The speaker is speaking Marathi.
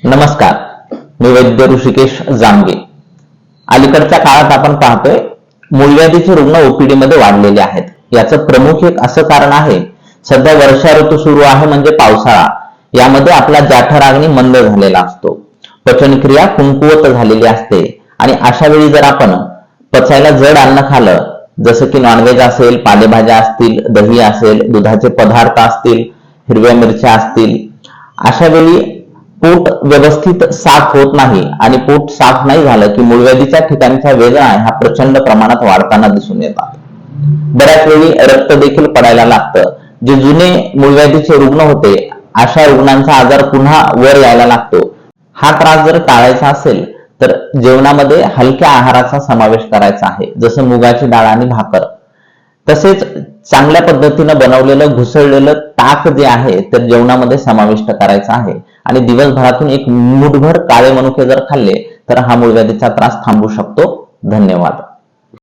नमस्कार, मी वैद्य ऋषिकेश जामगे। अलीकडच्या काळात आपण पाहतोय मूळव्याधीचे रुग्ण ओपीडी मध्ये वाढलेले आहेत। याचं प्रमुख एक असं कारण आहे, सध्या वर्षा ऋतू सुरू आहे म्हणजे पावसाळा। यामध्ये आपला जाठराग्नी मंद झालेला असतो, पचनक्रिया कमकुवत झालेली असते आणि अशा वेळी जर आपण पचायला जड अन्न खाल्लं, जसं की नॉनव्हेज असेल, पालेभाज्या असतील, दही असेल, दुधाचे पदार्थ असतील, हिरव्या मिरच्या असतील, अशा वेळी पोट व्यवस्थित साफ होत नाही आणि पोट साफ नाही झालं की मूळव्याधीच्या ठिकाणच्या वेदना ह्या प्रचंड प्रमाणात वाढताना दिसून येतात। बऱ्याच वेळी रक्त देखील पडायला लागतं। जे जुने मूळव्याधीचे रुग्ण होते अशा रुग्णांचा आजार पुन्हा वर यायला लागतो। हा त्रास जर टाळायचा असेल तर जेवणामध्ये हलक्या आहाराचा समावेश करायचा आहे, जसं मुगाची डाळ आणि भाकर। तसेच चांगल्या पद्धतीने बनवलेलं घुसळलेलं ताक जे आहे तर जेवणामध्ये समाविष्ट करायचं आहे आणि दिवसभरातून एक मूठभर काळे मनुके जर खाल्ले तर हा मूळव्याधीचा त्रास थांबू शकतो। धन्यवाद।